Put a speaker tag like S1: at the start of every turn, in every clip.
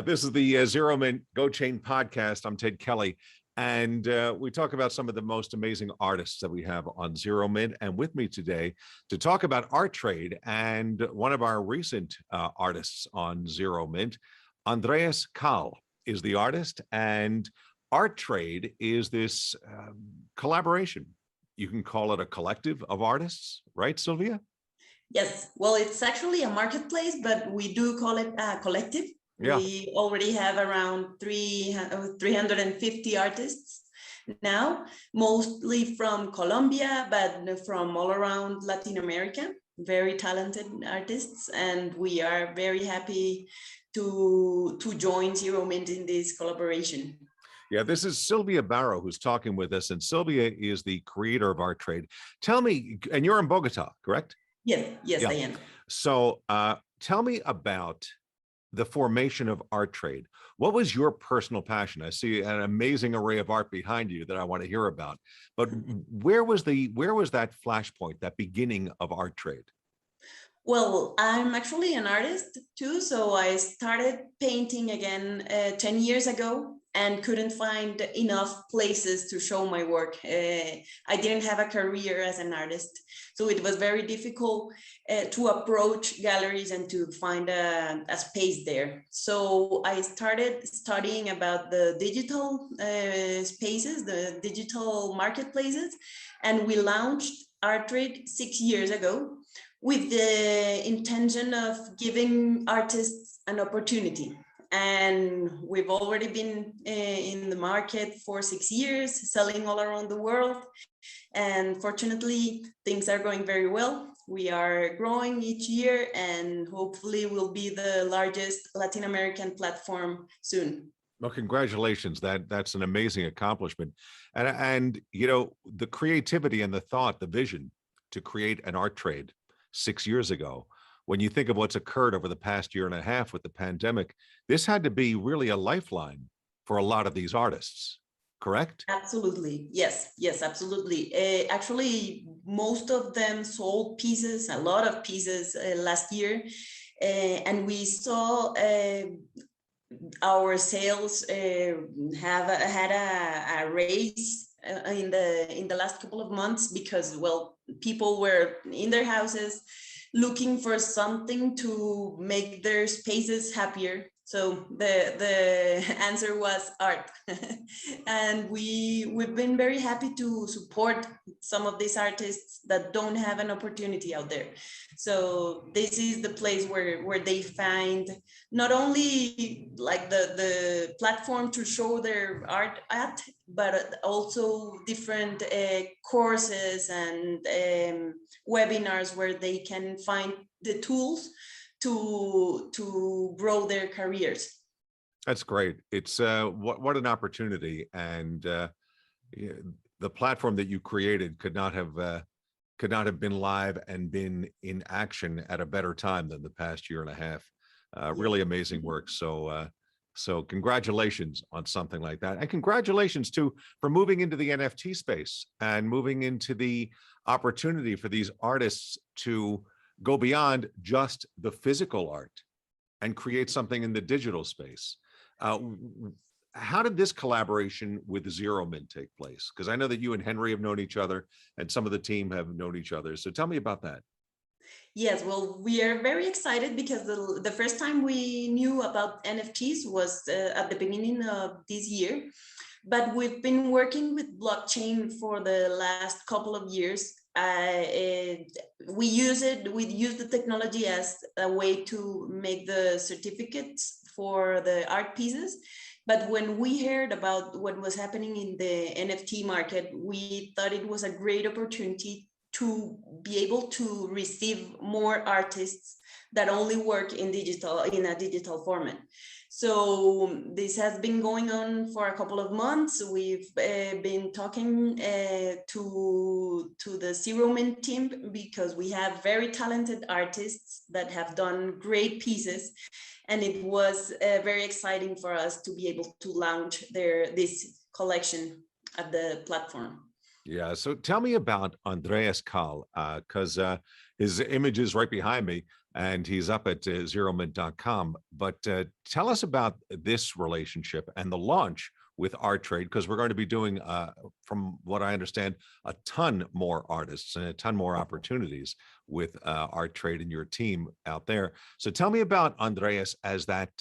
S1: This is the Zeromint GoChain podcast. I'm Ted Kelly, and we talk about some of the most amazing artists that we have on Zeromint. And with me today to talk about Artrade and one of our recent artists on Zeromint, Andreas Kahl is the artist, and Artrade is this collaboration. You can call it a collective of artists, right, Sylvia?
S2: Yes, well, it's actually a marketplace, but we do call it a collective.
S1: Yeah.
S2: We already have around 350 artists now, mostly from Colombia, but from all around Latin America. Very talented artists, and we are very happy to join Zeromint in this collaboration.
S1: Yeah, this is Sylvia Barrero who's talking with us, and Sylvia is the creator of Artrade. Tell me, and you're in Bogota, correct?
S2: Yes,
S1: Yeah.
S2: I am.
S1: So tell me about the formation of Artrade. What was your personal passion? I see an amazing array of art behind you that I want to hear about, but where was that flashpoint, that beginning of Artrade?
S2: Well, I'm actually an artist too, so I started painting again 10 years ago and couldn't find enough places to show my work. I didn't have a career as an artist, so it was very difficult to approach galleries and to find a space there. So I started studying about the digital spaces, the digital marketplaces, and we launched Artrade 6 years ago with the intention of giving artists an opportunity. And we've already been in the market for 6 years, selling all around the world. And fortunately, things are going very well. We are growing each year, and hopefully we'll be the largest Latin American platform soon.
S1: Well, congratulations. That's an amazing accomplishment. And you know, the creativity and the thought, the vision to create an Artrade 6 years ago. When you think of what's occurred over the past year and a half with the pandemic, this had to be really a lifeline for a lot of these artists, correct?
S2: Absolutely. Yes, absolutely. Actually, most of them sold pieces, a lot of pieces last year. And we saw our sales had a raise in the last couple of months because, well, people were in their houses looking for something to make their spaces happier. So the answer was art. And we've been very happy to support some of these artists that don't have an opportunity out there. So this is the place where they find not only like the platform to show their art at, but also different courses and webinars where they can find the tools to grow their careers.
S1: That's great. It's what an opportunity, and the platform that you created could not have been live and been in action at a better time than the past year and a half. Really amazing work. So congratulations on something like that, and congratulations too for moving into the NFT space and moving into the opportunity for these artists to go beyond just the physical art and create something in the digital space. How did this collaboration with Zeromint take place? Because I know that you and Henry have known each other and some of the team have known each other. So tell me about that.
S2: Yes, well, we are very excited because the first time we knew about NFTs was at the beginning of this year. But we've been working with blockchain for the last couple of years. We use the technology as a way to make the certificates for the art pieces. But when we heard about what was happening in the NFT market, we thought it was a great opportunity to be able to receive more artists that only work in a digital format. So this has been going on for a couple of months. We've been talking to the Zeromint team because we have very talented artists that have done great pieces. And it was very exciting for us to be able to launch this collection at the platform.
S1: Yeah, so tell me about Andreas Kahl, because his image is right behind me, and he's up at zeromint.com. But tell us about this relationship and the launch with Artrade, because we're going to be doing, from what I understand, a ton more artists and a ton more opportunities with Artrade and your team out there. So tell me about Andreas as that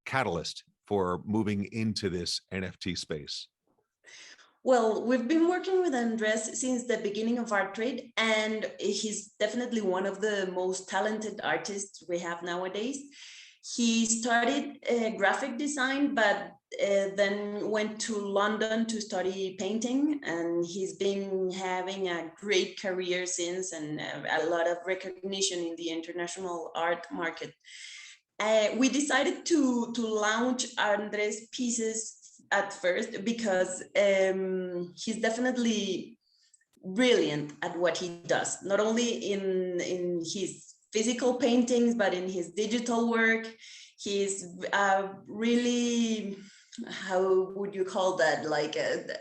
S1: catalyst for moving into this NFT space.
S2: Well, we've been working with Andres since the beginning of Artrade, and he's definitely one of the most talented artists we have nowadays. He started graphic design, but then went to London to study painting, and he's been having a great career since, and a lot of recognition in the international art market. We decided to launch Andres' pieces at first because he's definitely brilliant at what he does, not only in his physical paintings, but in his digital work. He's really, how would you call that? Like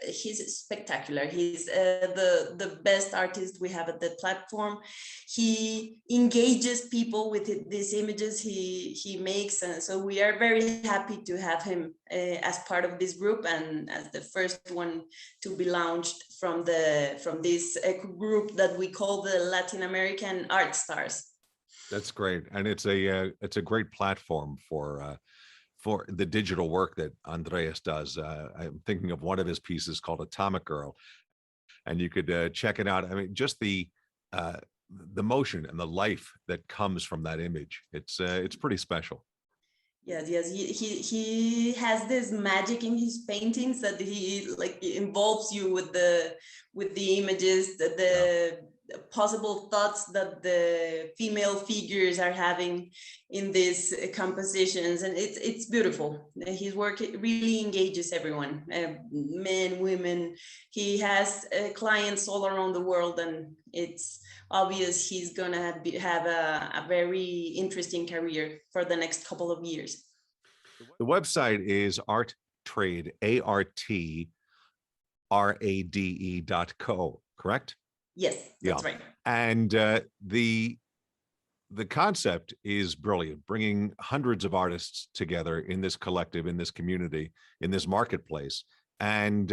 S2: he's spectacular. He's the best artist we have at the platform. He engages people with these images he makes, and so we are very happy to have him as part of this group and as the first one to be launched from this group that we call the Latin American Art Stars.
S1: That's great, and it's a great platform for the digital work that Andreas does. I'm thinking of one of his pieces called Atomic Girl, and you could check it out. I mean, just the motion and the life that comes from that image. It's pretty special.
S2: Yes. He has this magic in his paintings that he like involves you with the images, the possible thoughts that the female figures are having in these compositions, and it's beautiful. His work really engages everyone, men, women. He has clients all around the world, and it's obvious he's gonna have a very interesting career for the next couple of years.
S1: The website is Artrade, ARTRADE.co, correct?
S2: Yes, that's right.
S1: And the concept is brilliant, bringing hundreds of artists together in this collective, in this community, in this marketplace, and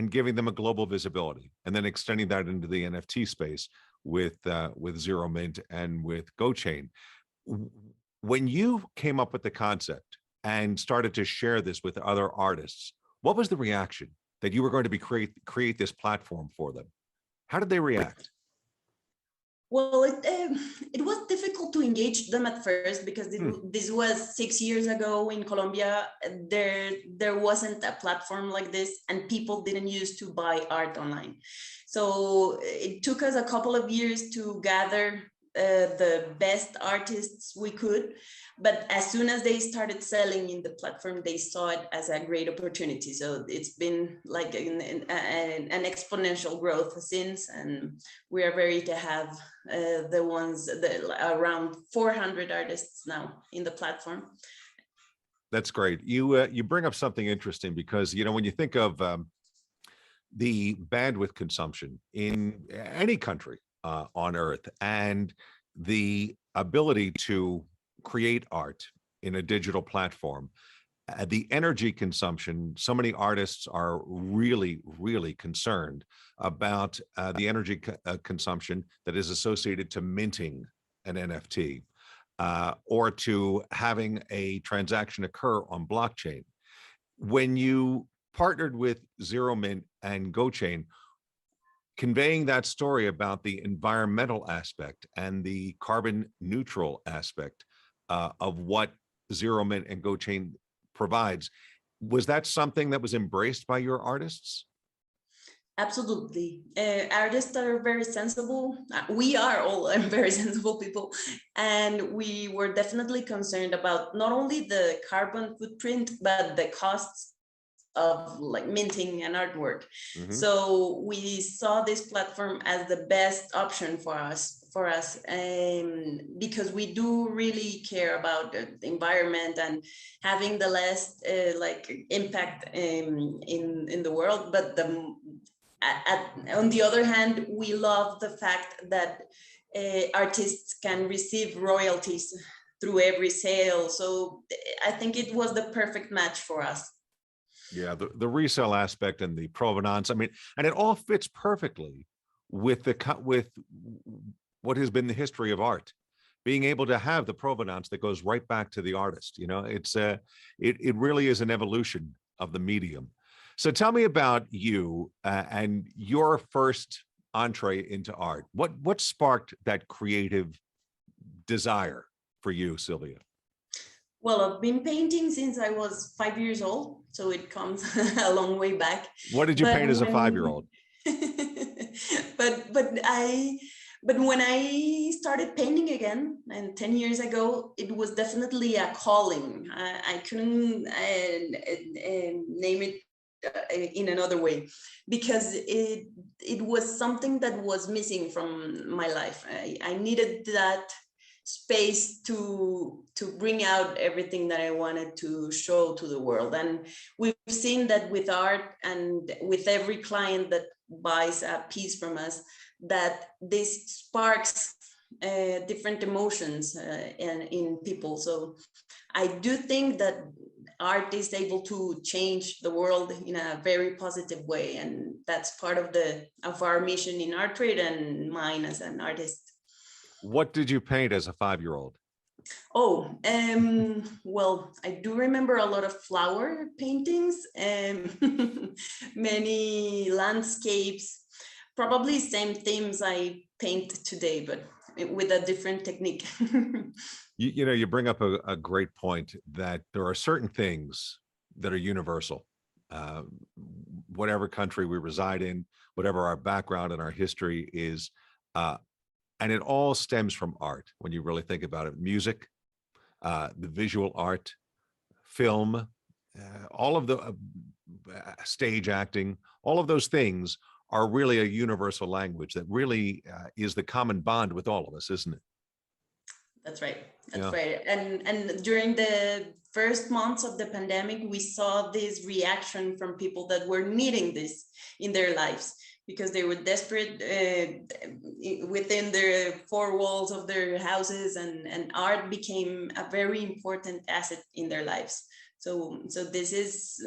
S1: giving them a global visibility, and then extending that into the NFT space with Zeromint and with GoChain. When you came up with the concept and started to share this with other artists, what was the reaction that you were going to be create this platform for them? How did they react?
S2: Well, it was difficult to engage them at first because this was 6 years ago in Colombia. There wasn't a platform like this, and people didn't used to buy art online. So it took us a couple of years to gather the best artists we could, but as soon as they started selling in the platform, they saw it as a great opportunity. So it's been like an exponential growth since, and we are very to have around 400 artists now in the platform.
S1: That's great. You bring up something interesting, because when you think of the bandwidth consumption in any country on earth, and the ability to create art in a digital platform, the energy consumption, so many artists are really, really concerned about the energy consumption that is associated to minting an NFT or to having a transaction occur on blockchain. When you partnered with Zeromint and GoChain, conveying that story about the environmental aspect and the carbon neutral aspect of what Zeromint and GoChain provides, was that something that was embraced by your artists?
S2: Absolutely. Artists are very sensible. We are all very sensible people. And we were definitely concerned about not only the carbon footprint, but the costs of like minting an artwork. So we saw this platform as the best option for us because we do really care about the environment and having the less impact in the world. But on the other hand, we love the fact that artists can receive royalties through every sale. So I think it was the perfect match for us.
S1: Yeah, the resale aspect and the provenance. I mean, and it all fits perfectly with with what has been the history of art. Being able to have the provenance that goes right back to the artist. You know, it really is an evolution of the medium. So tell me about you and your first entree into art. What sparked that creative desire for you, Sylvia?
S2: Well, I've been painting since I was 5 years old, so it comes a long way back.
S1: What did you
S2: But
S1: paint as a
S2: when,
S1: 5-year-old?
S2: but when I started painting again, and 10 years ago, it was definitely a calling. I couldn't name it in another way, because it was something that was missing from my life. I needed that space to bring out everything that I wanted to show to the world. And we've seen that with art and with every client that buys a piece from us, that this sparks different emotions in people. So I do think that art is able to change the world in a very positive way, and that's part of our mission in Artrade and mine as an artist.
S1: What did you paint as a 5-year-old?
S2: Oh, well, I do remember a lot of flower paintings, many landscapes, probably same themes I paint today, but with a different technique.
S1: You know, you bring up a great point that there are certain things that are universal. Uh, whatever country we reside in, whatever our background and our history is, uh, and it all stems from art when you really think about it. Music, the visual art, film, all of the stage acting, all of those things are really a universal language that really is the common bond with all of us, isn't it?
S2: That's right. That's
S1: Yeah.
S2: right. And during the first months of the pandemic, we saw this reaction from people that were needing this in their lives, because they were desperate within the four walls of their houses, and art became a very important asset in their lives. So this is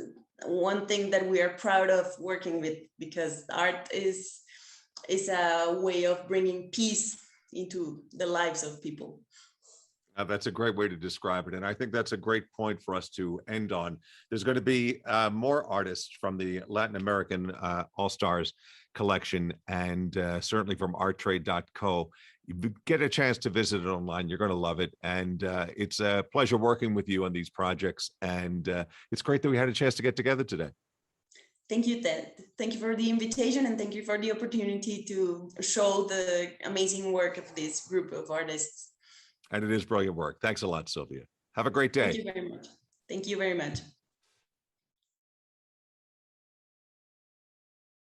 S2: one thing that we are proud of working with, because art is a way of bringing peace into the lives of people.
S1: That's a great way to describe it. And I think that's a great point for us to end on. There's going to be more artists from the Latin American All-Stars collection, and certainly from artrade.co. You get a chance to visit it online. You're going to love it. And it's a pleasure working with you on these projects. And it's great that we had a chance to get together today.
S2: Thank you, Ted. Thank you for the invitation, and thank you for the opportunity to show the amazing work of this group of artists.
S1: And it is brilliant work. Thanks a lot, Sylvia. Have a great day.
S2: Thank you very much. Thank you very much.